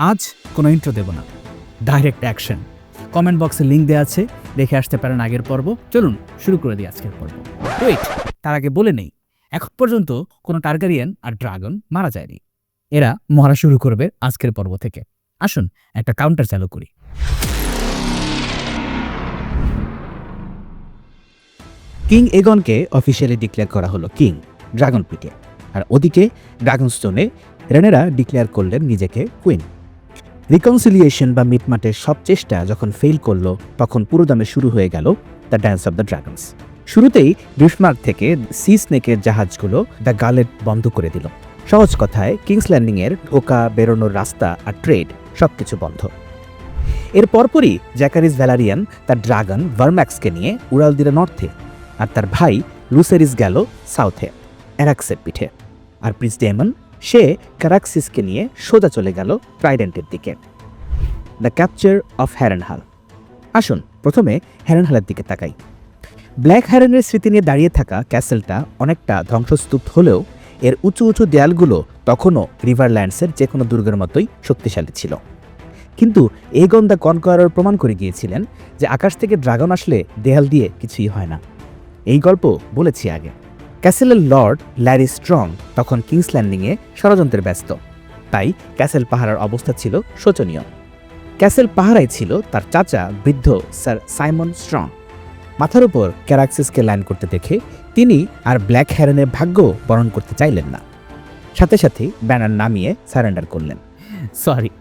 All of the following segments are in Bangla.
আজ কোনো ইন্ট্রো দেব না, ডাইরেক্ট অ্যাকশন। কমেন্ট বক্সে লিঙ্ক দেওয়া আছে, দেখে আসতে পারেন আগের পর্ব। চলুন শুরু করে দিই আজকের পর্ব। ওয়েট, তার আগে বলে নেই, এখন পর্যন্ত কোনো টার্গারিয়ান আর ড্রাগন মারা যায়নি। এরা মরা শুরু করবে আজকের পর্ব থেকে। আসুন একটা কাউন্টার চালু করি। কিং এগনকে অফিসিয়ালি ডিক্লেয়ার করা হলো কিং ড্রাগন পিটে, আর ওদিকে ড্রাগনস্টোনে রেনেরা ডিক্লেয়ার করলেন নিজেকে কুইন। রিকনসিলিয়েশন বা মিটমাটের সব চেষ্টা যখন ফেল করলো, তখন পুরোদমে শুরু হয়ে গেল the dance of the dragons. শুরুতেই ব্রিফমার্ক থেকে সি স্নেকের জাহাজগুলো দ্য গালেট বন্ধ করে দিল। সহজ কথায় কিংস ল্যান্ডিংয়ের ঢোকা বেরোনোর রাস্তা আর ট্রেড সবকিছু বন্ধ। এর পরপরই জ্যাকারিস ভ্যালারিয়ান তার ড্রাগন ভার্ম্যাক্সকে নিয়ে উড়াল দিল নর্থে, আর তার ভাই লুসেরিস গেল সাউথে অ্যারাক্সের পিঠে, আর প্রিন্স ডেমন সে ক্যারাক্সিসকে নিয়ে সোজা চলে গেল ট্রাইডেন্টের দিকে। The capture of Harrenhal. আসুন প্রথমে হ্যারেনহালের দিকে তাকাই। ব্ল্যাক হ্যারেনের স্মৃতি নিয়ে দাঁড়িয়ে থাকা ক্যাসেলটা অনেকটা ধ্বংসস্তূপ হলেও এর উঁচু উঁচু দেয়ালগুলো তখনও রিভারল্যান্ডসের যে কোনো দুর্গের মতোই শক্তিশালী ছিল। কিন্তু এগন দ্য কনকোয়ারার প্রমাণ করে গিয়েছিলেন যে আকাশ থেকে ড্রাগন আসলে দেয়াল দিয়ে কিছুই হয় না। এই গল্প বলেছি আগে। ক্যাসেলের লর্ড ল্যারি স্ট্রং তখন কিংস ল্যান্ডিংয়ে ষড়যন্ত্রে ব্যস্ত, তাই ক্যাসেল পাহারার অবস্থা ছিল শোচনীয়। ক্যাসেল পাহারায় ছিল তার চাচা বৃদ্ধ স্যার সাইমন স্ট্রং। মাথার উপর ক্যারাক্সিসকে ল্যান্ড করতে দেখে তিনি আর ব্ল্যাক হ্যারেনের ভাগ্য বরণ করতে চাইলেন না, সাথে সাথেই ব্যানার নামিয়ে সারেন্ডার করলেন। সরি,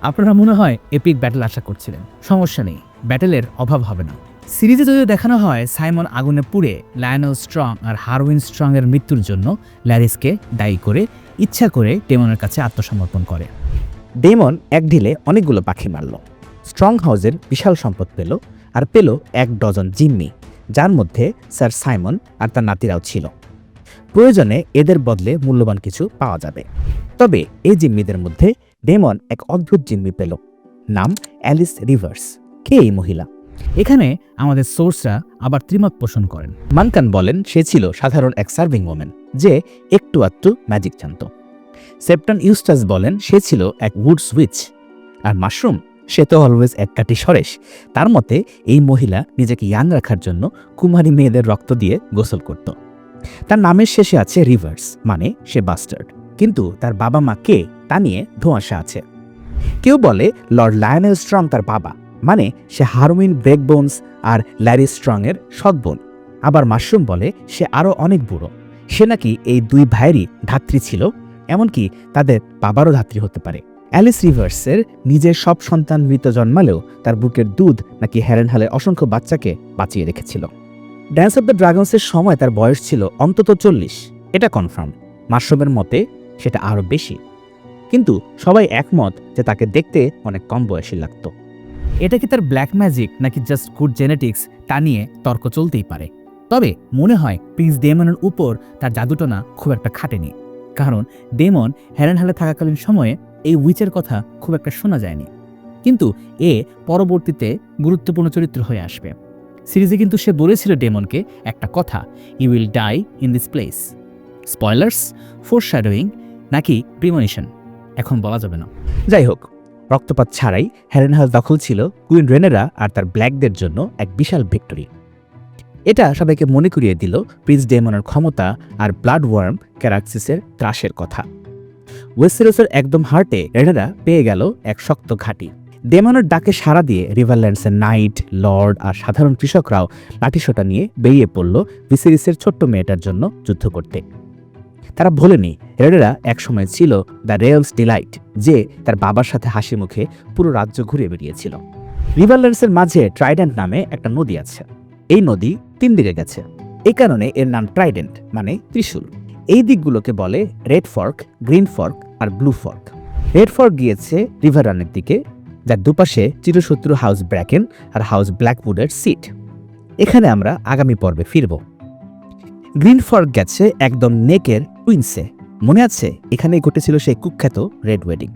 আপনারা মনে হয় এপিক ব্যাটেল আশা করছিলেন। সমস্যা নেই, ব্যাটেলের অভাব হবে না। সিরিজে যদিও দেখানো হয় সাইমন আগুনে পুড়ে লায়নেল স্ট্রং আর হারউইন স্ট্রং এর মৃত্যুর জন্য ল্যারিসকে দায়ী করে ইচ্ছা করে ডেমনের কাছে আত্মসমর্পণ করে। ডেমন এক ঢিলে অনেকগুলো পাখি মারল, স্ট্রং হাউসের বিশাল সম্পদ পেল, আর পেল 1 ডজন জিম্মি, যার মধ্যে স্যার সাইমন আর তার নাতিরাও ছিল। প্রয়োজনে এদের বদলে মূল্যবান কিছু পাওয়া যাবে। তবে এই জিম্মিদের মধ্যে ডেমন এক অদ্ভুত জিম্মি পেল, নাম অ্যালিস রিভার্স। কে এই মহিলা? এখানে আমাদের সোর্সরা আবার ত্রিমত পোষণ করেন। মানকান বলেন সে ছিল সাধারণ এক সার্ভিং ওমেন যে একটু আধটু ম্যাজিক জানত। সেপ্টন ইউস্টাস বলেন সে ছিল এক উডস উইচ। আর মাশরুম, সে তো অলওয়েজ এক কাটি সরেশ। তার মতে এই মহিলা নিজেকে ইয়াং রাখার জন্য কুমারী মেয়েদের রক্ত দিয়ে গোসল করত। তার নামের শেষে আছে রিভার্স, মানে সে বাস্টার্ড, কিন্তু তার বাবা মা কে তা নিয়ে ধোঁয়াশা আছে। কেউ বলে লর্ড লায়নেল স্ট্রং তার বাবা, মানে সে হারউইন ব্রেকবোনস আর ল্যারি স্ট্রং এর সৎ বোন। আবার মাশরুম বলে সে আরও অনেক বুড়ো, সে নাকি এই 2 ভাইয়েরই ধাত্রী ছিল, এমনকি তাদের বাবারও ধাত্রী হতে পারে। অ্যালিস রিভার্সের নিজের সব সন্তান মৃত জন্মালেও তার বুকের দুধ নাকি হ্যারেনহালের অসংখ্য বাচ্চাকে বাঁচিয়ে রেখেছিল। ড্যান্স অব দ্য ড্রাগনসের সময় তার বয়স ছিল অন্তত 40, এটা কনফার্ম। মাশরুমের মতে সেটা আরও বেশি, কিন্তু সবাই একমত যে তাকে দেখতে অনেক কম বয়সী লাগতো। এটা কি তার ব্ল্যাক ম্যাজিক নাকি জাস্ট গুড জেনেটিক্স, তা নিয়ে তর্ক চলতেই পারে। তবে মনে হয় প্রিন্স ডেমনের উপর তার জাদুটনা খুব একটা খাটেনি, কারণ ডেমন হ্যারেনহালে থাকাকালীন সময়ে এই উইচের কথা খুব একটা শোনা যায়নি। কিন্তু এ পরবর্তীতে গুরুত্বপূর্ণ চরিত্র হয়ে আসবে। সিরিজে কিন্তু সে বলেছিল ডেমনকে একটা কথা, you will die in this place. Spoilers, foreshadowing নাকি প্রিমনিশন এখন বলা যাবে না। যাই হোক, রক্তপাত ছাড়াই হ্যারেনহাল দখল ছিল কুইন রেনেরা আর তার ব্ল্যাকদের জন্য এক বিশাল ভিক্টরি। এটা সবাইকে মনে করিয়ে দিল প্রিন্স ডেমনের ক্ষমতা আর ব্লাড ওয়ার্ম ক্যারাক্সিসের ত্রাসের কথা। ওয়েস্টেরোসের একদম হার্টে রেনেরা পেয়ে গেল এক শক্ত ঘাঁটি। ডেমনের ডাকে সাড়া দিয়ে রিভারল্যান্ডসের নাইট, লর্ড আর সাধারণ কৃষকরাও লাঠিসোঁটা নিয়ে বেরিয়ে পড়ল ভিসেরিসের ছোট্ট মেয়েটার জন্য যুদ্ধ করতে। তারা ভোলেনি রেনেরা একসময় ছিল দ্য রেলস ডিলাইট, যে তার বাবার সাথে হাসি মুখে পুরো রাজ্য ঘুরে বেরিয়েছিল। রিভারল্যান্ডসের মাঝে ট্রাইডেন্ট নামে একটা নদী আছে। এই নদী 3 দিকে গেছে, এই কারণে এর নাম ট্রাইডেন্ট, মানে ত্রিশূল। এই দিকগুলোকে বলে রেড ফর্ক, গ্রিন ফর্ক আর ব্লু ফর্ক। রেড ফর্ক গিয়েছে রিভার রানের দিকে, যার দুপাশে চিরশত্রু হাউস ব্র্যাকেন আর হাউস ব্ল্যাকউডের সিট। এখানে আমরা আগামী পর্বে ফিরব। গ্রিন ফর্ক গেছে একদম নেকের টুইন্সে, মনে আছে এখানেই ঘটেছিল সেই কুখ্যাত রেড ওয়েডিং।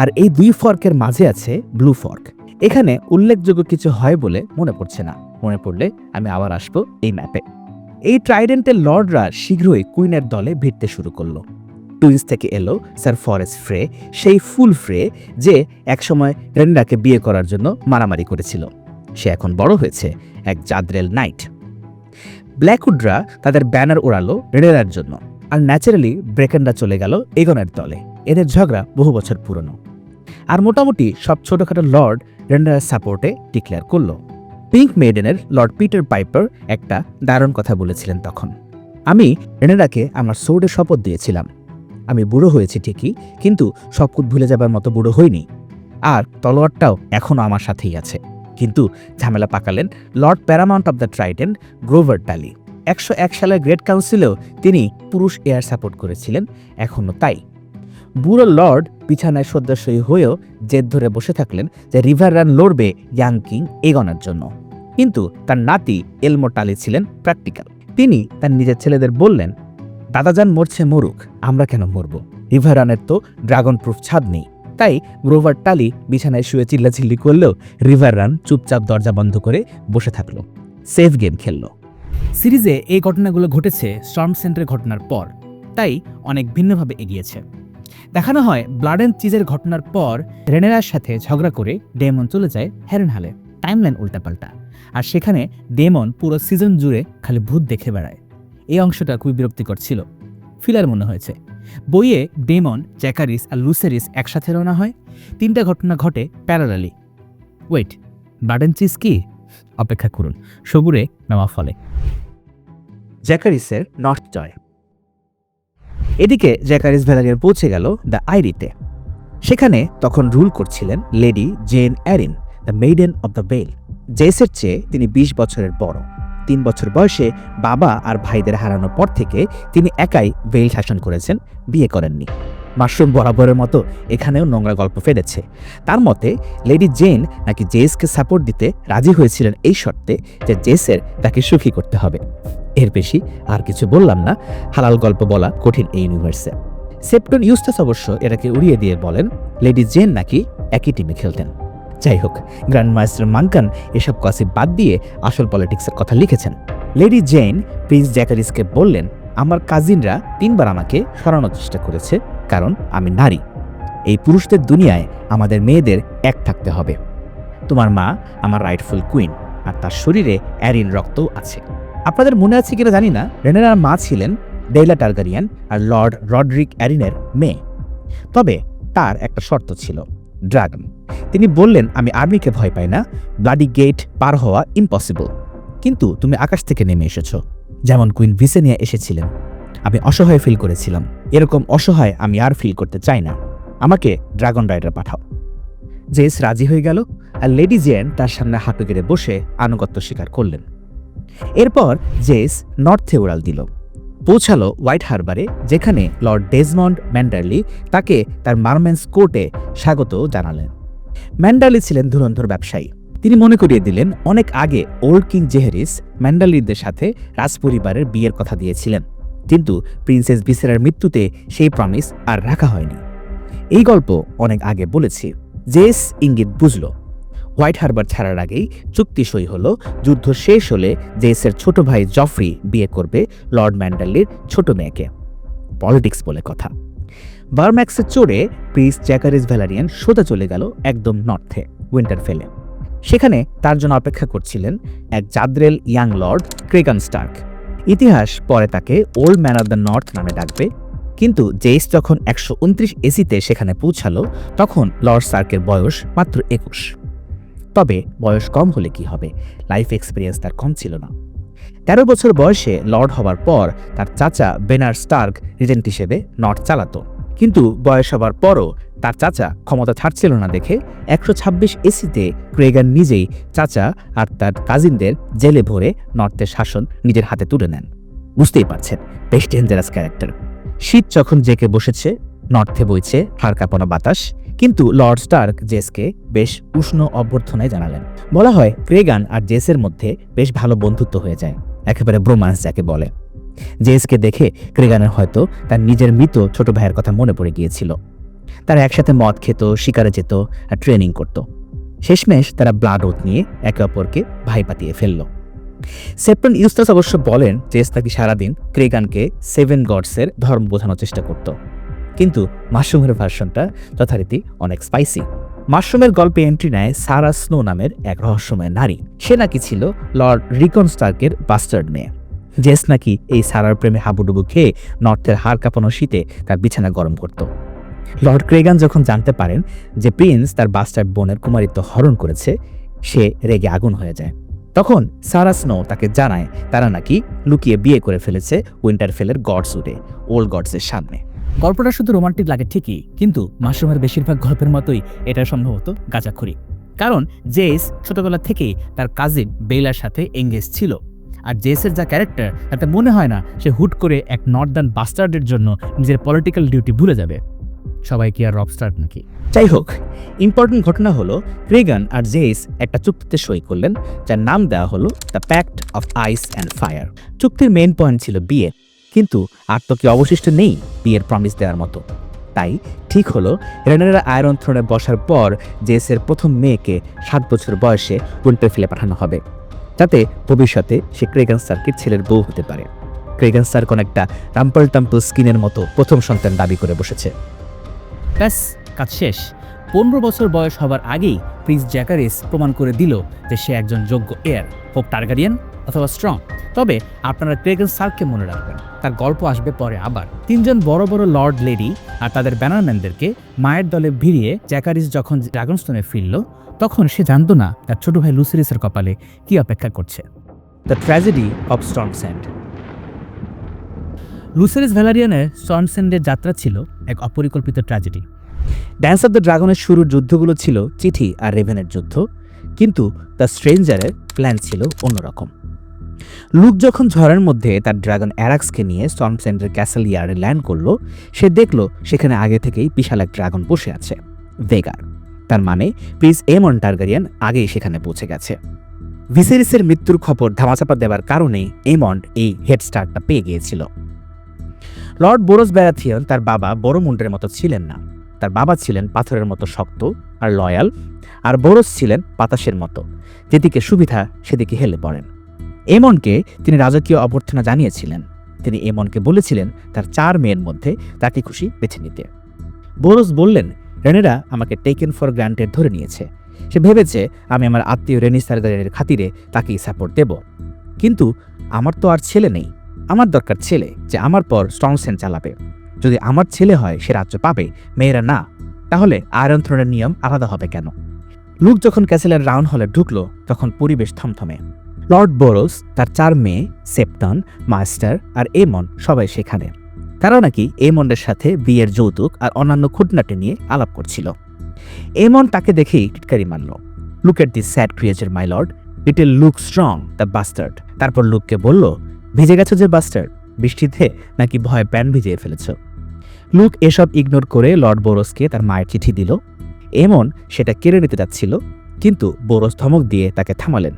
আর এই 2 ফর্কের মাঝে আছে ব্লু ফর্ক। এখানে উল্লেখযোগ্য কিছু হয় বলে মনে পড়ছে না, মনে পড়লে আমি আবার আসবো এই ম্যাপে। এই ট্রাইডেন্টের লর্ডরা শীঘ্রই কুইনের দলে ভিড়তে শুরু করলো। টুইন্স থেকে এলো স্যার ফরেস্ট ফ্রে, সেই ফুল ফ্রে যে একসময় রেনেরাকে বিয়ে করার জন্য মারামারি করেছিল। সে এখন বড় হয়েছে এক জাদ্রেল নাইট। ব্ল্যাকউডরা তাদের ব্যানার ওড়ালো রেনেরার জন্য, আর ন্যাচারালি ব্রেকেনরা চলে গেল এগনের দলে। এদের ঝগড়া বহু বছর পুরনো, আর মোটামুটি সব ছোটখাটো লর্ড রেনেরার সাপোর্টে ডিক্লেয়ার করলো। পিঙ্ক মেডেনের লর্ড পিটার পাইপার একটা দারুণ কথা বলেছিলেন তখন, আমি রেনেরাকে আমার সোর্ডে শপথ দিয়েছিলাম। আমি বুড়ো হয়েছি ঠিকই, কিন্তু শপথ ভুলে যাবার মতো বুড়ো হইনি, আর তলোয়ারটাও এখনও আমার সাথেই আছে। কিন্তু ঝামেলা পাকালেন lord paramount of the Trident Grover Tully. 101 সালের গ্রেট কাউন্সিলেও তিনি পুরুষ এয়ার সাপোর্ট করেছিলেন, এখনও তাই। বুড়ো লর্ড বিছানায় শয্যাশয়ী হয়েও জেদ ধরে বসে থাকলেন যে রিভার রান লড়বে ইয়াং কিং এগনের জন্য। কিন্তু তার নাতি এলমো টালি ছিলেন প্র্যাকটিক্যাল। তিনি তার নিজের ছেলেদের বললেন, দাদাজান মরছে মরুক, আমরা কেন মরব? রিভার রানের তো ড্রাগন প্রুফ ছাদ নেই। তাই গ্রোভার টালি বিছানায় শুয়ে চিল্লাচিল্লি করলেও রিভার রান চুপচাপ দরজা বন্ধ করে বসে থাকলো, সেফ গেম খেলল। সিরিজে এই ঘটনাগুলো ঘটেছে স্টর্ম সেন্টারের ঘটনার পর, তাই অনেক ভিন্নভাবে এগিয়েছে। দেখানো হয় ব্লাড অ্যান্ড চিজের ঘটনার পর রেনেরার সাথে ঝগড়া করে ডেমন চলে যায় হ্যারেনহালে। টাইমলাইন উল্টাপাল্টা, আর সেখানে ডেমন পুরো সিজন জুড়ে খালি ভূত দেখে বেড়ায়। এই অংশটা খুবই বিরক্তিকর ছিল, ফিলার মনে হয়েছে। বইয়ে ডেমন, জ্যাকারিস আর লুসেরিস একসাথে রওনা হয়। 3টা ঘটনা ঘটে parallelly. Wait, blood and cheese কি? অপেক্ষা করুন, সবুরে নামা ফলে। জ্যাকারিসের নর্থ জয়। এদিকে জ্যাকারিস ভ্যালারিয়ার পৌঁছে গেল দ্য আইরিতে। সেখানে তখন রুল করছিলেন lady Jane Arryn, the maiden of the vale. জেসের চেয়ে তিনি 20 বছরের বড়। 3 বছর বয়সে বাবা আর ভাইদের হারানোর পর থেকে তিনি একাই বেল শাসন করেছেন, বিয়ে করেননি। মাশরুম বরাবরের মতো এখানেও নোংরা গল্প ফেলেছে। তার মতে লেডি জেন নাকি জেসকে সাপোর্ট দিতে রাজি হয়েছিলেন এই শর্তে যে জেসের তাকে সুখী করতে হবে। এর বেশি আর কিছু বললাম না, হালাল গল্প বলা কঠিন এই ইউনিভার্সে। সেপ্টন ইউস্টাস অবশ্য এটাকে উড়িয়ে দিয়ে বলেন লেডি জেন নাকি একই টিমে খেলতেন। যাই হোক, গ্র্যান্ড মাস্টার মানকান এসব গসিপ বাদ দিয়ে আসল পলিটিক্সের কথা লিখেছেন। লেডি জেন প্রিন্স জ্যাকারিসকে বললেন, আমার কাজিনরা 3 বার আমাকে সরানোর চেষ্টা করেছে, কারণ আমি নারী। এই পুরুষদের দুনিয়ায় আমাদের মেয়েদের এক থাকতে হবে। তোমার মা আমার রাইটফুল কুইন, আর তার শরীরে অ্যারিন রক্তও আছে। আপনাদের মনে আছে কিনা জানি না, রেনেরার মা ছিলেন ডেইলা টারগারিয়ান আর লর্ড রডরিক অ্যারিনের মেয়ে। তবে তার একটা শর্ত ছিল, ড্রাগন। তিনি বললেন, আমি আর্মিকে ভয় পাই না, ব্লাডি গেট পার হওয়া ইম্পসিবল, কিন্তু তুমি আকাশ থেকে নেমে এসেছ, যেমন কুইন ভিসেনিয়া এসেছিলেন। আমি অসহায় ফিল করেছিলাম, এরকম অসহায় আমি আর ফিল করতে চাই না, আমাকে ড্রাগন রাইডার পাঠাও। জেস রাজি হয়ে গেল, আর লেডি জেন তার সামনে হাঁটু গেড়ে বসে আনুগত্য স্বীকার করলেন। এরপর জেস নর্থে উড়াল দিল, পৌঁছালো হোয়াইট হারবারে, যেখানে লর্ড ডেজমন্ড ম্যান্ডারলি তাকে তার মারম্যান্স কোর্টে স্বাগত জানালেন। ম্যান্ডারলি ছিলেন ধুরন্ধর ব্যবসায়ী। তিনি মনে করিয়ে দিলেন অনেক আগে ওল্ড কিং জেহেরিস ম্যান্ডারলিদের সাথে রাজপরিবারের বিয়ের কথা দিয়েছিলেন, কিন্তু প্রিন্সেস ভিসেরার মৃত্যুতে সেই প্রমিস আর রাখা হয়নি। এই গল্প অনেক আগে বলেছি। জেস ইঙ্গিত বুঝল। হোয়াইট হারবার ছাড়ার আগেই চুক্তি সই হলো, যুদ্ধ শেষ হলে জেসের ছোট ভাই জফরি বিয়ে করবে লর্ড ম্যান্ডারলির ছোট মেয়েকে। পলিটিক্স বলে কথা। বারম্যাক্সে চড়ে প্রিন্স জ্যাকারিস ভ্যালারিয়ান সোজা চলে গেল একদম নর্থে, উইন্টারফেলে। সেখানে তার জন্য অপেক্ষা করছিলেন এক জাদ্রেল ইয়াং লর্ড ক্রেগান স্টার্ক। ইতিহাস পরে তাকে old man of the north নামে ডাকবে। কিন্তু জেস যখন 129 এসিতে সেখানে পৌঁছালো, তখন লর্ড স্টার্কের বয়স মাত্র 21। তবে বয়স কম হলে কি হবে, লাইফ এক্সপিরিয়েন্স তার কম ছিল না। 13 বছর বয়সে লর্ড হবার পর তার চাচা বেনার স্টার্ক রিজেন্ট হিসেবে নর্থ চালাতো, কিন্তু বয়স হবার পরও তার চাচা ক্ষমতা ছাড়ছিল না দেখে 126 এসিতে ক্রেগান নিজেই চাচা আর তার কাজিনদের জেলে ভরে নর্থের শাসন নিজের হাতে তুলে নেন। বুঝতেই পারছেন, বেশ ডেঞ্জারাস ক্যারেক্টার। শীত যখন জেকে বসেছে, নর্থে বইছে হাড় কাঁপানো বাতাস, কিন্তু লর্ড স্টার্ক জেসকে বেশ উষ্ণ অভ্যর্থনায় জানালেন। বলা হয় ক্রেগান আর জেসের মধ্যে বেশ ভালো বন্ধুত্ব হয়ে যায়, একেবারে ব্রোম্যান্স যাকে বলে। জেসকে দেখে ক্রেগানের হয়তো তার নিজের মৃত ছোট ভাইয়ের কথা মনে পড়ে গিয়েছিল। তারা একসাথে মদ খেত, শিকারে যেত আর ট্রেনিং করত। শেষমেশ তারা ব্লাড ওথ নিয়ে একে অপরকে ভাই পাতিয়ে ফেলল। সেপ্টন ইউস্টাস অবশ্য বলেন জেস নাকি সারাদিন ক্রেগানকে 7 গডসের ধর্ম বোঝানোর চেষ্টা করত। কিন্তু মাশরুমের ভার্সনটা যথারীতি অনেক স্পাইসি। মাশরুমের গল্পে এন্ট্রি নেয় সারা স্নো নামের এক রহস্যময় নারী। সে নাকি ছিল লর্ড রিকন স্টার্কের বাস্টার্ড মেয়ে। জেস নাকি এই সারার প্রেমে হাবুডুবু খেয়ে নর্থের হাড় কাঁপানো শীতে তার বিছানা গরম করত। লর্ড ক্রেগান যখন জানতে পারেন যে প্রিন্স তার বাস্টার্ড বোনের কুমারিত্ব হরণ করেছে, সে রেগে আগুন হয়ে যায়। তখন সারা স্নো তাকে জানায় তারা নাকি লুকিয়ে বিয়ে করে ফেলেছে উইন্টারফেলের গডসউডে, ওল্ড গডসের সামনে। গল্পটা শুধু রোমান্টিক লাগে ঠিকই, কিন্তু মাশরুমের বেশিরভাগ গল্পের মতোই এটা সম্ভবত গাঁজাখড়ি। কারণ জেস ছোটবেলা থেকেই তার কাজিন বেলার সাথে এঙ্গেজ ছিল, আর জেসের যা ক্যারেক্টার তাতে মনে হয় না সে হুট করে এক নর্দার্ন বাস্টার্ডের জন্য নিজের পলিটিক্যাল ডিউটি ভুলে যাবে। সবাই কি আর রবস্টার্ড নাকি? যাই হোক, ইম্পর্টেন্ট ঘটনা হলো ক্রেগান আর জেস একটা চুক্তিতে সই করলেন, যার নাম দেওয়া হলো the pact of ice and fire. চুক্তির মেইন পয়েন্ট ছিল বিয়ে, কিন্তু আর তো কি অবশিষ্ট নেই বিয়ের প্রমিস দেওয়ার মতো। তাই ঠিক হলো রেনেরা আয়রন থ্রোনে বসার পর জেসের প্রথম মেয়েকে 7 বছর বয়সে উইন্টারফেলে পাঠানো হবে, যাতে ভবিষ্যতে সে ক্রেগান স্টার্কের ছেলের বউ হতে পারে। ক্রেগান স্টার্ক অনেকটা রাম্পল টাম্পল স্কিনের মতো প্রথম সন্তান দাবি করে বসেছে। ব্যাস, কাজ শেষ। 15 বছর বয়স হবার আগেই প্রিন্স জ্যাকারিস প্রমাণ করে দিল যে সে একজন যোগ্য এয়ার, হোক টার্গারিয়ান অথবা স্ট্রং। তবে আপনারা ক্রেগান স্টার্ককে মনে রাখবেন, তার গল্প আসবে পরে আবার। 3 জন বড় বড় লর্ড লেডি আর তাদের ব্যানারম্যানদেরকে মায়ের দলে ভিড়িয়ে জ্যাকারিস যখন ড্রাগনস্টোনে ফিরল, তখন সে জানত না তার ছোট ভাই লুসিরিসের কপালে কি অপেক্ষা করছে। The tragedy of Storm's End. Lucerys ভ্যালারিয়ানের স্টর্মস্যান্ডের যাত্রা ছিল এক অপরিকল্পিত ট্র্যাজেডি। ড্যান্স অফ দ্য ড্রাগনের শুরুর যুদ্ধগুলো ছিল চিঠি আর রেভেনের যুদ্ধ, কিন্তু দ্য স্ট্রেঞ্জারের প্ল্যান ছিল অন্যরকম। লুক যখন ঝড়ের মধ্যে তার ড্রাগন অ্যারাক্সকে নিয়ে স্টর্মস্যান্ডের ক্যাসেল ইয়ার্ডে ল্যান্ড করলো, সে দেখল সেখানে আগে থেকেই বিশাল এক ড্রাগন বসে আছে, ভেগার। তার মানে প্রিন্স এমন টার্গারিয়ান আগেই সেখানে পৌঁছে গেছে। ভিসেরিসের মৃত্যুর খবর ধামাচাপা দেওয়ার কারণেই এমন্ড এই হেড স্টার্টটা পেয়ে গিয়েছিল। লর্ড বোরোস ব্যারাথিয়ন তার বাবা বড়মুন্ডের মতো ছিলেন না। তার বাবা ছিলেন পাথরের মতো শক্ত আর লয়াল, আর বোরোস ছিলেন বাতাসের মতো, যেদিকে সুবিধা সেদিকে হেলে পড়েন। এমনকে তিনি রাজকীয় অভ্যর্থনা জানিয়েছিলেন। তিনি এমনকে বলেছিলেন তার 4 মেয়ের মধ্যে তাকে খুশি বেছে নিতে। বোরোস বললেন, রেনেরা আমাকে টেকেন ফর গ্রান্টেড ধরে নিয়েছে। সে ভেবেছে আমি আমার আত্মীয় রেনিস টারগারিয়ানের খাতিরে তাকেই সাপোর্ট দেব। কিন্তু আমার তো আর ছেলে নেই। আমার দরকার ছেলে যে আমার পর স্টর্মস্যান্ড চালাবে। যদি আমার ছেলে হয় সে রাজ্য পাবে, মেয়েরা না। তাহলে আয়রন থ্রোনের নিয়ম আলাদা হবে কেন? লুক যখন ক্যাসেলের রাউন্ড হলে ঢুকলো, তখন পরিবেশ থমথমে। লর্ড বোরোস, তার 4 মেয়ে সেপ্টন, মাস্টার আর এমন সবাই সেখানে। তারা নাকি এমন্ডের সাথে বিয়ের যৌতুক আর অন্যান্য খুঁটনাটি নিয়ে আলাপ করছিল। এমন তাকে দেখেই টিটকারি মারল। Look at this sad creature my lord, it will look strong the bastard. তারপর লুককে বলল, ভিজে গেছো যে বাস্টার্ড, বৃষ্টিতে নাকি ভয় প্যান্ট ভিজিয়ে ফেলেছ? লুক এসব ইগনোর করে লর্ড বোরোসকে তার মায়ের চিঠি দিল। এমন সেটা কেড়ে নিতে যাচ্ছিল, কিন্তু বোরোস ধমক দিয়ে তাকে থামালেন।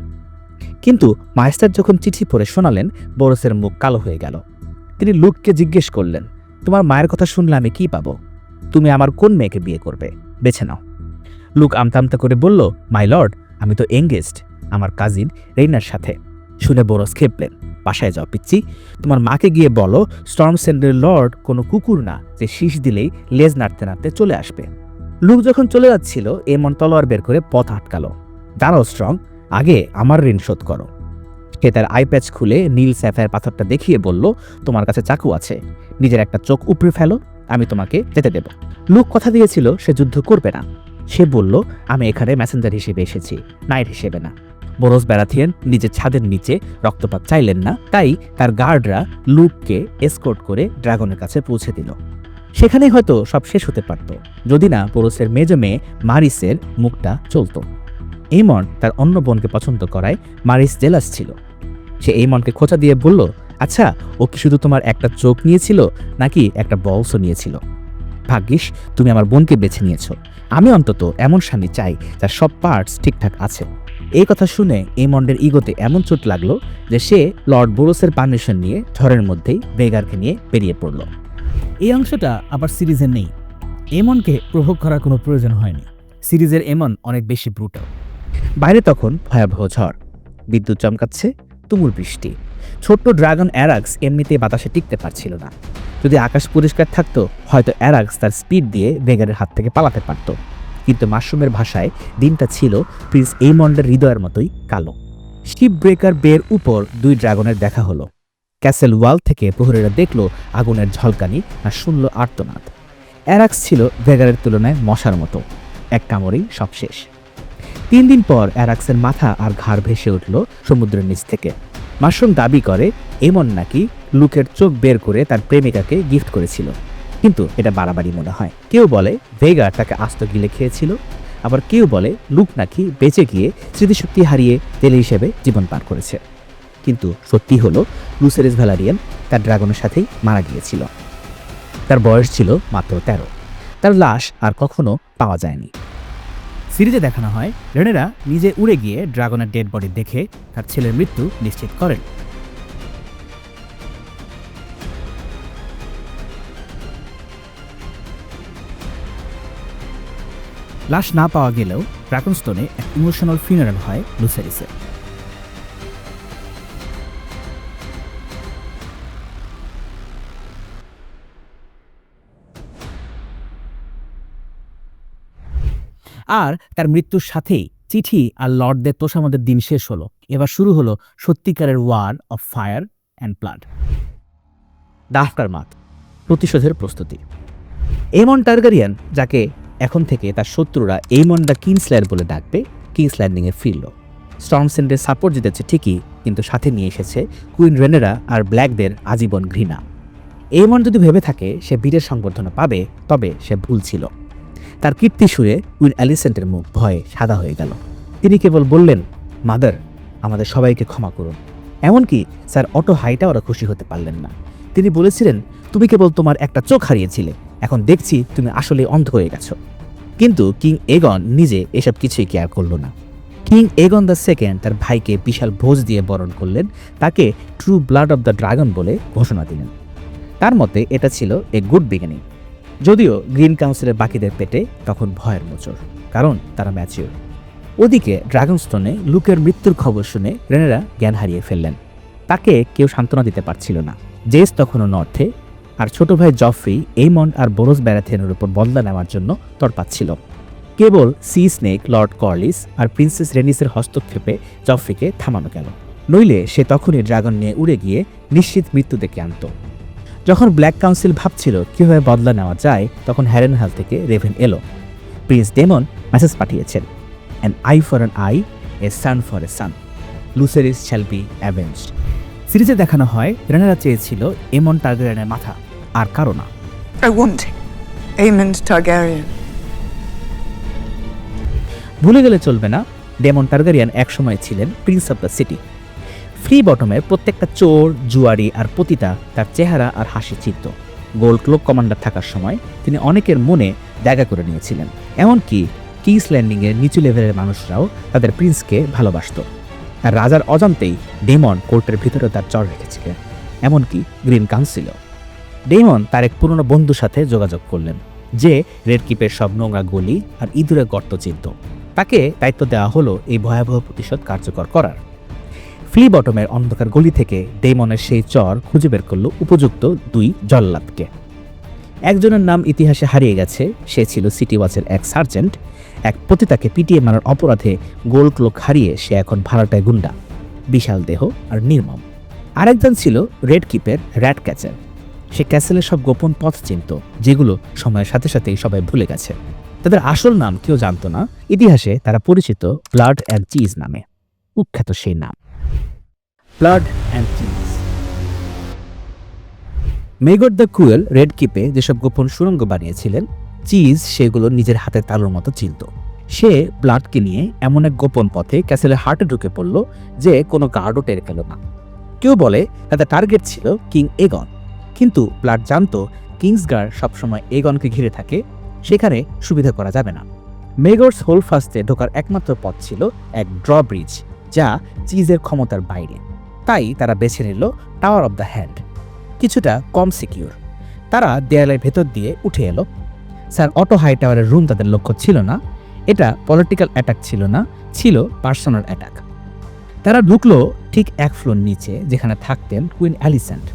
কিন্তু মাস্টার যখন চিঠি পড়ে শোনালেন, বোরোসের মুখ কালো হয়ে গেল। তিনি লুককে জিজ্ঞেস করলেন, তোমার মায়ের কথা শুনলে আমি কি পাবো? তুমি আমার কোন মেয়েকে বিয়ে করবে? বেছে নাও। লুক আমতা আমতা করে বলল, মাই লর্ড, আমি তো এঙ্গেজড আমার কাজিন রেইনার সাথে। শুনে বোরোস খেপলেন, বাসায় যাও পিচ্ছি। তোমার মাকে গিয়ে বলো স্টর্মস্যান্ডের লর্ড কোনো কুকুর না যে শীষ দিলেই লেজ নাড়তে নাড়তে চলে আসবে। লুক যখন চলে যাচ্ছিল, এমন তলোয়ার বের করে পথ আটকালো। দাঁড়াও স্ট্রং, আগে আমার ঋণ শোধ করো। সে তার আইপ্যাচ খুলে নীল স্যাফায়ার পাথরটা দেখিয়ে বলল, তোমার কাছে চাকু আছে, নিজের একটা চোখ উপড়ে ফেলো, আমি তোমাকে যেতে দেব। লুক কথা দিয়েছিল সে যুদ্ধ করবে না। সে বলল, আমি এখানে ম্যাসেঞ্জার হিসেবে এসেছি, নাইট হিসেবে না। বোরোস ব্যারাথিয়ান নিজের ছাদের নিচে রক্তপাত চাইলেন না, তাই তার গার্ডরা লুককে এসকর্ট করে ড্রাগনের কাছে পৌঁছে দিল। সেখানেই হয়তো সব শেষ হতে পারত, যদি না বোরোসের মেজ মেয়ে মারিসের মুখটা চলত। এইমন তার অন্য বোনকে পছন্দ করায় মারিস জেলাস ছিল। সে এইমনকে খোঁচা দিয়ে বলল, আচ্ছা, ও কি শুধু তোমার একটা চোখ নিয়েছিল নাকি একটা বলসও নিয়েছিল? ভাগ্যিস তুমি আমার বোনকে বেছে নিয়েছো। আমি অন্তত এমন স্বামী চাই যার সব পার্টস ঠিকঠাক আছে। এই কথা শুনে এইমন্ডের ইগোতে এমন চোট লাগলো যে সে লর্ড বোরোসের পারমিশন নিয়ে ঝড়ের মধ্যেই ভেগারকে নিয়ে বেরিয়ে পড়ল। এই অংশটা আবার সিরিজে নেই। এমনকে প্রভোগ করার কোনো প্রয়োজন হয়নি। সিরিজের এমন অনেক বেশি ব্রুটাল। বাইরে তখন ভয়াবহ ঝড়, বিদ্যুৎ চমকাচ্ছে, তুমুল বৃষ্টি। ছোট্ট ড্রাগন অ্যারাক্স এমনিতেই বাতাসে টিকতে পারছিল না। যদি আকাশ পরিষ্কার থাকতো হয়তো অ্যারাক্স তার স্পিড দিয়ে ভেগারের হাত থেকে পালাতে পারত। কিন্তু মাশরুমের ভাষায় দিনটা ছিল প্রিন্স এইমন্ডের হৃদয়ের মতোই কালো। শিপ ব্রেকার বের উপর 2 ড্রাগনের দেখা হলো। ক্যাসেল ওয়াল থেকে প্রহরীরা দেখল আগুনের ঝলকানি আর শুনল আর্তনাদ। অ্যারাক্স ছিল ভেগারের তুলনায় মশার মতো, এক কামড়েই সব শেষ। 3 দিন পর অ্যারাক্সের মাথা আর ঘাড় ভেসে উঠল সমুদ্রের নিচ থেকে। মাশরুম দাবি করে এমন নাকি লুকের চোখ বের করে তার প্রেমিকাকে গিফট করেছিল, কিন্তু এটা বাড়াবাড়ি মনে হয়। কেউ বলে ভেগার তাকে আস্ত গিলে খেয়েছিল, আবার কেউ বলে লুক নাকি বেঁচে গিয়ে স্মৃতিশক্তি হারিয়ে তেলে হিসেবে জীবন পার করেছে। কিন্তু সত্যি হলো লুসেরিস ভ্যালারিয়ান তার ড্রাগনের সাথেই মারা গিয়েছিল। তার বয়স ছিল মাত্র 13। তার লাশ আর কখনো পাওয়া যায়নি। সিরিজে দেখানো হয় রেনেরা নিজে উড়ে গিয়ে ড্রাগনের ডেড বডি দেখে তার ছেলের মৃত্যু নিশ্চিত করেন। লাশ না পাওয়া গেলেও ড্রাগনস্টোনে এক ইমোশনাল ফিউনারাল হয় লুসেরিসের। আর তার মৃত্যুর সাথেই চিঠি আর লর্ডদের তোষামদের দিন শেষ হলো। এবার শুরু হলো সত্যিকারের war of fire and blood. The aftermath, প্রতিশোধের প্রস্তুতি। এমন টার্গারিয়ান, যাকে এখন থেকে তার শত্রুরা এইমন দ্য কিংসল্যায়ার বলে ডাকবে, কিংস ল্যান্ডিংয়ে ফিরল। স্টর্মসেন্ডের সাপোর্ট জিতেছে ঠিকই, কিন্তু সাথে নিয়ে এসেছে কুইন রেনেরা আর ব্ল্যাকদের আজীবন ঘৃণা। এইমন যদি ভেবে থাকে সে বীরের সংবর্ধনা পাবে, তবে সে ভুল ছিল। তার কীর্তি শুনে কুইন অ্যালিসেন্টের মুখ ভয়ে সাদা হয়ে গেল। তিনি কেবল বললেন, মাদার, আমাদের সবাইকে ক্ষমা করুন। এমনকি স্যার অটো হাইটাওয়ারও খুশি হতে পারলেন না। তিনি বলেছিলেন, তুমি কেবল তোমার একটা চোখ হারিয়েছিলে, এখন দেখছি তুমি আসলে অন্ধ হয়ে গেছো। কিন্তু কিং এগন নিজে এসব কিছুই কেয়ার করল না। কিং এগন দ্য সেকেন্ড তার ভাইকে বিশাল ভোজ দিয়ে বরণ করলেন, তাকে true blood of the dragon বলে ঘোষণা দিলেন। তার মতে এটা ছিল এ গুড বিগিনিং। যদিও গ্রিন কাউন্সিলের বাকিদের পেটে তখন ভয়ের মোচড়, কারণ তারা ম্যাচিওর। ওদিকে ড্রাগনস্টোনে লুকের মৃত্যুর খবর শুনে রেনেরা জ্ঞান হারিয়ে ফেললেন। তাকে কেউ সান্ত্বনা দিতে পারছিল না। জেস তখনও নর্থে, আর ছোট ভাই জফ্রি এইমন্ড আর বোরোস ব্যারাথেনের উপর বদলা নেওয়ার জন্য তরপাচ্ছিল। কেবল সি স্নেক, লর্ড কর্লিস আর প্রিন্সেস রেনিসের হস্তক্ষেপে জফ্রিকে থামানো গেল, নইলে সে তখনই ড্রাগন নিয়ে উড়ে গিয়ে নিশ্চিত মৃত্যু ডেকে আনত। যখন ব্ল্যাক কাউন্সিল ভাবছিল কীভাবে বদলা নেওয়া যায়, তখন হ্যারেনহাল থেকে রেভেন এলো। প্রিন্স ডেমন মেসেজ পাঠিয়েছেন, an eye for an eye, a son for a son, Lucerys shall be avenged. সিরিজে দেখানো হয় রেনেরা চেয়েছিল এমন টার্গারিয়ানের মাথা, আর কারো না। I want Aemond Targaryen. ভুলে গেলে চলবে না, ডেমন টার্গারিয়ান একসময় ছিলেন prince of the city. Flea বটমের প্রত্যেকটা চোর, জুয়ারি আর পতিতা তার চেহারা আর হাসি চিত্ত। গোল্ড ক্লোক কমান্ডার থাকার সময় তিনি অনেকের মনে জায়গা করে নিয়েছিলেন। এমনকি কিংস ল্যান্ডিংয়ের নিচু লেভেলের মানুষরাও তাদের প্রিন্সকে ভালোবাসত। আর রাজার অজান্তেই ডেমন কোর্টের ভিতরে তার চর রেখেছিলেন, এমনকি গ্রিন কাউন্সিলও। ডেমন তার এক পুরনো বন্ধুর সাথে যোগাযোগ করলেন, যে রেড কিপের সব নোংরা গলি আর ইঁদুরের গর্ত চিনত। তাকে দায়িত্ব দেওয়া হলো এই ভয়াবহ প্রতিশোধ কার্যকর করার। ফ্লি বটমের অন্ধকার গলি থেকে ডেমনের সেই চর খুঁজে বের করল উপযুক্ত 2 জল্লাদকে। একজনের নাম ইতিহাসে হারিয়ে গেছে, সে ছিল সিটি ওয়াচের এক সার্জেন্ট। এক পতিতাকে পিটিয়ে মারার অপরাধে গোল্ড ক্লোক হারিয়ে সে এখন ভাড়াটায় গুন্ডা, বিশাল দেহ আর নির্মম। আরেকজন ছিল রেড কিপের র্যাট ক্যাচার। সে ক্যাসেলের সব গোপন পথ চিনত, যেগুলো সময়ের সাথে সাথেই সবাই ভুলে গেছে। তাদের আসল নাম কেউ জানত না। ইতিহাসে তারা পরিচিত ব্লাড অ্যান্ড চিজ নামে। কুখ্যাত সেই নাম, blood and cheese. Maegor the cruel red কিপে যেসব গোপন সুড়ঙ্গ বানিয়েছিলেন, চিজ সেগুলো নিজের হাতের তালুর মতো চিনত। সে ব্লাডকে নিয়ে এমন এক গোপন পথে ক্যাসেলের হার্টে ঢুকে পড়ল যে কোনো গার্ডও টের পেল না। কেউ বলে তাদের টার্গেট ছিল কিং এগন, কিন্তু ব্লাড জানত কিংসগার্ড সবসময় এগনকে ঘিরে থাকে, সেখানে সুবিধা করা যাবে না। মেগরস হোলফাস্টে ঢোকার একমাত্র পথ ছিল এক ড্রব্রিজ, যা চিজের ক্ষমতার বাইরে। তাই তারা বেছে নিল টাওয়ার অব দ্য হ্যান্ড, কিছুটা কম সিকিউর। তারা দেয়ালের ভেতর দিয়ে উঠে এলো। স্যার অটো হাইটাওয়ারের রুম তাদের লক্ষ্য ছিল না। এটা পলিটিক্যাল অ্যাটাক ছিল না, ছিল পার্সোনাল অ্যাটাক। তারা ঢুকলো ঠিক 1 ফ্লোর নিচে যেখানে থাকতেন কুইন অ্যালিসেন্ট।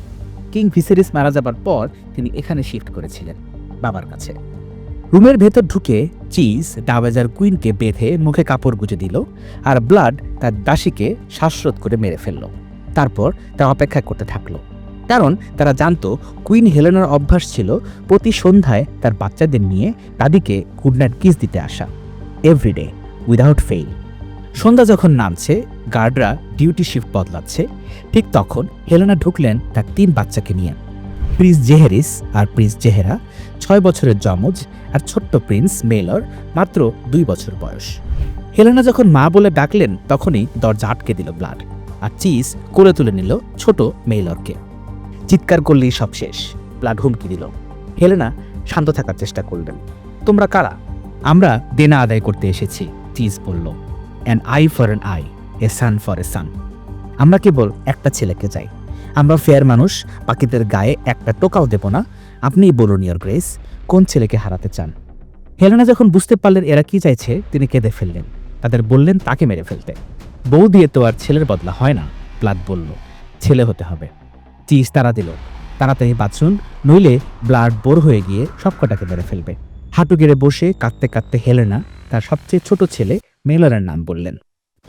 কিং ভিসেরিস মারা যাবার পর তিনি এখানে শিফট করেছিলেন বাবার কাছে। রুমের ভেতর ঢুকে চিজ ডাওয়াজার কুইনকে বেঁধে মুখে কাপড় গুঁজে দিল, আর ব্লাড তার দাসীকে শ্বাসরোধ করে মেরে ফেলল। তারপর তারা অপেক্ষা করতে থাকলো, কারণ তারা জানতো কুইন হেলেনার অভ্যাস ছিল প্রতি সন্ধ্যায় তার বাচ্চাদের নিয়ে দাদিকে গুডনাইট কিস দিতে আসা, এভরিডে উইদাউট ফেইল। সন্ধ্যা যখন নামছে, গার্ডরা ডিউটি শিফট বদলাচ্ছে, ঠিক তখন হেলেনা ঢুকলেন তার 3 বাচ্চাকে নিয়ে। প্রিন্স জেহেরিস আর প্রিন্স জেহেরা 6 বছরের যমজ, আর ছোট্ট প্রিন্স মেলর মাত্র 2 বছর বয়স। হেলেনা যখন মা বলে ডাকলেন তখনই দরজা আটকে দিল ব্লাড, আর চিজ কোলে তুলে নিল ছোট মেলরকে। চিৎকার করলেই সব শেষ। ব্লাড হুমকি দিল। হেলেনা শান্ত থাকার চেষ্টা করলেন। তোমরা কারা? আমরা দেনা আদায় করতে এসেছি, চিজ বলল। An eye for an eye, a son for a son. আমরা কেবল একটা ছেলেকে চাই। আমরা ফেয়ার মানুষ, বাকিদের গায়ে একটা টোকাও দেব না। আপনিই বলুন ইয়োর গ্রেস, কোন ছেলেকে হারাতে চান? হেলেনা যখন বুঝতে পারলেন এরা কি চাইছে, তিনি কেঁদে ফেললেন। তাদের বললেন তাকে মেরে ফেলতে। বউ দিয়ে তো আর ছেলের বদলা হয় না, ব্লাড বলল। ছেলে হতে হবে। চিজ তারা দিল, তাড়াতাড়ি বাঁচুন, নইলে ব্লাড বোর হয়ে গিয়ে সবকটাকে মেরে ফেলবে। হাঁটু গেড়ে বসে কাঁদতে কাঁদতে হেলেনা তার সবচেয়ে ছোট ছেলে মেলরের নাম বললেন।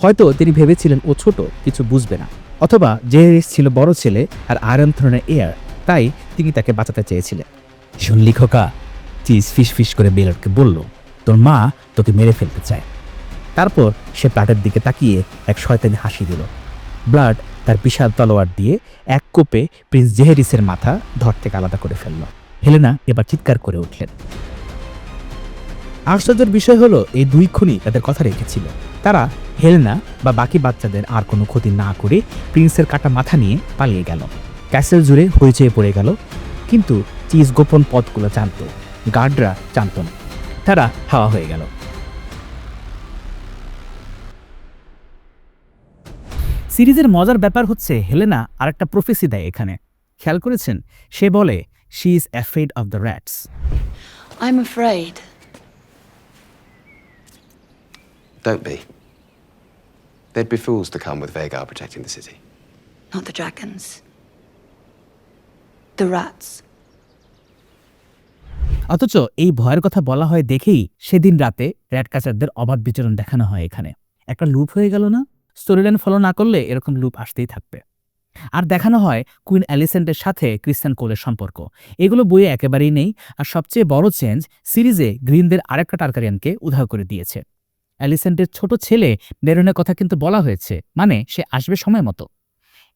হয়তো তিনি ভেবেছিলেন ও ছোট, কিছু বুঝবে না, অথবা জেহেরিস ছিল বড় ছেলে আর আয়রন থ্রোনের এয়ার, তাই তিনি তাকে বাঁচাতে চেয়েছিলেন। শুনলি খোকা? চিজ ফিস ফিস করে মেলরকে বলল, তোর মা তোকে মেরে ফেলতে চায়। তারপর সে ব্লাডের দিকে তাকিয়ে এক শয়তানি হাসি দিল। ব্লাড তার বিশাল তলোয়ার দিয়ে এক কোপে প্রিন্স জেহেরিসের মাথা ধর থেকে আলাদা করে ফেলল। হেলেনা এবার চিৎকার করে উঠলেন। আশ্চর্যের বিষয় হলো এই 2 খুনি তাদের কথা রেখেছিল। তারা হেলেনা বা বাকি বাচ্চাদের আর কোনো ক্ষতি না করে প্রিন্সের কাটা মাথা নিয়ে পালিয়ে গেল। ক্যাসেল জুড়ে হইচই পড়ে গেল, কিন্তু চিজ গোপন পথগুলো জানত, গার্ডরা জানত না। তারা হাওয়া হয়ে গেল। সিরিজের মজার ব্যাপার হচ্ছে হেলেনা আরেকটা প্রফেসি দেয় এখানে। খেয়াল করেছেন? সে বলে she is afraid of the rats. I'm afraid. Don't be. They'd be fools to come with Vagar protecting the city. Not the dragons. The rats. অথচ এই ভয়ের কথা বলা হয় দেখেই সেদিন রাতে র্যাট কাচারদের অবাধ বিচরণ দেখানো হয় এখানে। একটা লুপ হয়ে গেল না? স্টোরিলাইন ফলো না করলে এরকম লুপ আসতেই থাকবে। আর দেখানো হয় কুইন অ্যালিসেন্টের সাথে ক্রিস্টিয়ান কোলের সম্পর্ক। এগুলো বইয়ে একেবারেই নেই। আর সবচেয়ে বড় চেঞ্জ, সিরিজে গ্রিনদের আরেকটা টার্গারিয়ানকে উধাও করে দিয়েছে। অ্যালিসেন্টের ছোট ছেলে নেরনের কথা কিন্তু বলা হয়েছে, মানে সে আসবে সময় মতো।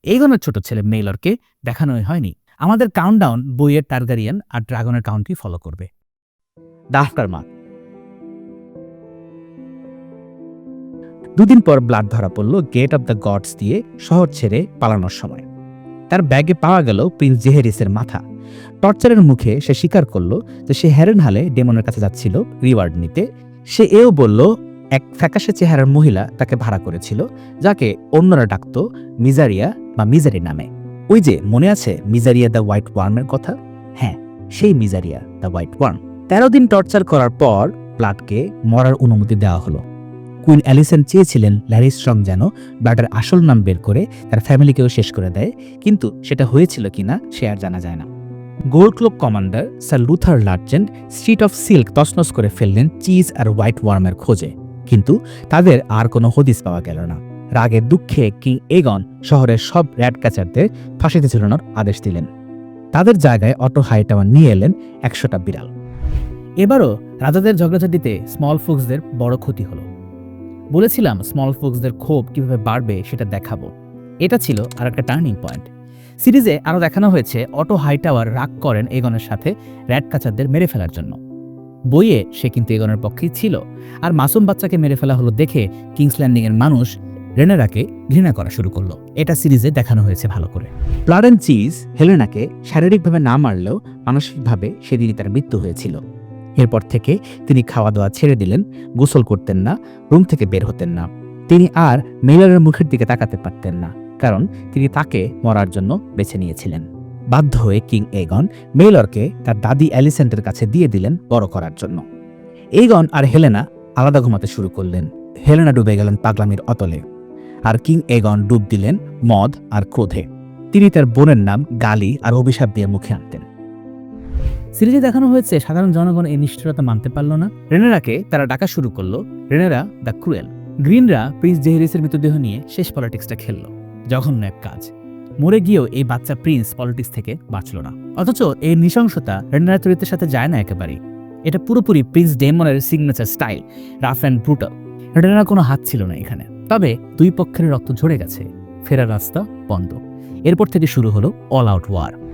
এইগনের ছোট ছেলে মেইলরকে দেখানোই হয়নি। আমাদের কাউন্টডাউন বইয়ের টার্গারিয়ান আর ড্রাগনের কাউন্টকেই ফলো করবে। ডাফটার মা। 2 দিন পর ব্লাড ধরা পড়ল গেট অব দ্য গডস দিয়ে শহর ছেড়ে পালানোর সময়। তার ব্যাগে পাওয়া গেল প্রিন্স জেহেরিসের মাথা। টর্চারের মুখে সে স্বীকার করল যে সে হ্যারেনহালে ডেমনের কাছে যাচ্ছিল রিওয়ার্ড নিতে। সে এও বলল এক ফ্যাকাশে চেহারার মহিলা তাকে ভাড়া করেছিল, যাকে অন্যরা ডাকত মিজারিয়া বা মিজারি নামে। ওই যে মনে আছে মিজারিয়া দ্য হোয়াইট ওয়ার্মের কথা? হ্যাঁ, সেই মিজারিয়া দ্য হোয়াইট ওয়ার্ম। 13 দিন টর্চার করার পর ব্লাডকে মরার অনুমতি দেওয়া হলো। কুইন অ্যালিসেন্ট চেয়েছিলেন ল্যারি স্ট্রং যেন ব্লাডের আসল নাম বের করে তার ফ্যামিলিকেও শেষ করে দেয়, কিন্তু সেটা হয়েছিল কিনা সে আর জানা যায় না। Gold cloak commander sir Luthor Largent street of silk তছনছ করে ফেললেন চিজ আর হোয়াইট ওয়ার্মের খোঁজে, কিন্তু তাদের আর কোনো হদিস পাওয়া গেল না। রাগে দুঃখে কিং এগন শহরের সব র্যাট ক্যাচারদের ফাঁসিতে ঝুলানোর আদেশ দিলেন। তাদের জায়গায় অটো হাইটাওয়ার নিয়ে এলেন 100টা বিড়াল। এবারও রাজাদের ঝগড়াঝাটিতে স্মল ফোক্সদের বড় ক্ষতি হলো। বলেছিলাম স্মল ফোক্সদের ক্ষোভ কিভাবে বাড়বে সেটা দেখাবো। এটা ছিল আর একটা টার্নিং পয়েন্ট। সিরিজে আরও দেখানো হয়েছে অটো হাইটাওয়ার রাগ করেন এগনের সাথে র্যাট কাচারদের মেরে ফেলার জন্য। বইয়ে সে কিন্তু এগনের পক্ষেই ছিল, আর মাসুম বাচ্চাকে মেরে ফেলা হলো দেখে কিংস ল্যান্ডিং এর মানুষ রেনেরাকে ঘৃণা করা শুরু করলো। এটা সিরিজে দেখানো হয়েছে ভালো করে। ব্লাড অ্যান্ড চিজ হেলেনাকে শারীরিকভাবে না মারলেও মানসিকভাবে সেদিনই তার মৃত্যু হয়েছিল। এরপর থেকে তিনি খাওয়া দাওয়া ছেড়ে দিলেন, গোসল করতেন না, রুম থেকে বের হতেন না। তিনি আর মেইলরের মুখের দিকে তাকাতে পারতেন না, কারণ তিনি তাকে মরার জন্য বেছে নিয়েছিলেন। বাধ্য হয়ে কিং এগন মেইলরকে তার দাদি অ্যালিসেন্টের কাছে দিয়ে দিলেন বড় করার জন্য। এগন আর হেলেনা আলাদা ঘুমাতে শুরু করলেন। হেলেনা ডুবে গেলেন পাগলামির অতলে, আর কিং এগন ডুব দিলেন মদ আর ক্রোধে। তিনি তার বোনের নাম গালি আর অভিশাপ দিয়ে মুখে আনতেন। সিরিজে দেখানো হয়েছে সাধারণ জনগণ এই নিষ্ঠুরতা মানতে পারল না। রেনেরাকে তারা ডাকা শুরু করলো রেনেরা দ্য ক্রুয়েল। গ্রিনরা প্রিন্স জেহেরিসের মৃতদেহ নিয়ে শেষ পলিটিক্সটা খেললো। জঘন্য এক কাজ। মরে গিয়েও এই বাচ্চা প্রিন্স পলিটিক্স থেকে বাঁচল না। অথচ এই নৃশংসতা রেনেরা চরিত্রের সাথে যায় না একেবারেই। এটা পুরোপুরি প্রিন্স ডেমনের signature style, rough and brutal. রেনেরার কোনো হাত ছিল না এখানে। তবে দুই পক্ষের রক্ত ঝরে গেছে, ফেরার রাস্তা বন্ধ। এরপর থেকে শুরু হলো অল আউট ওয়ার।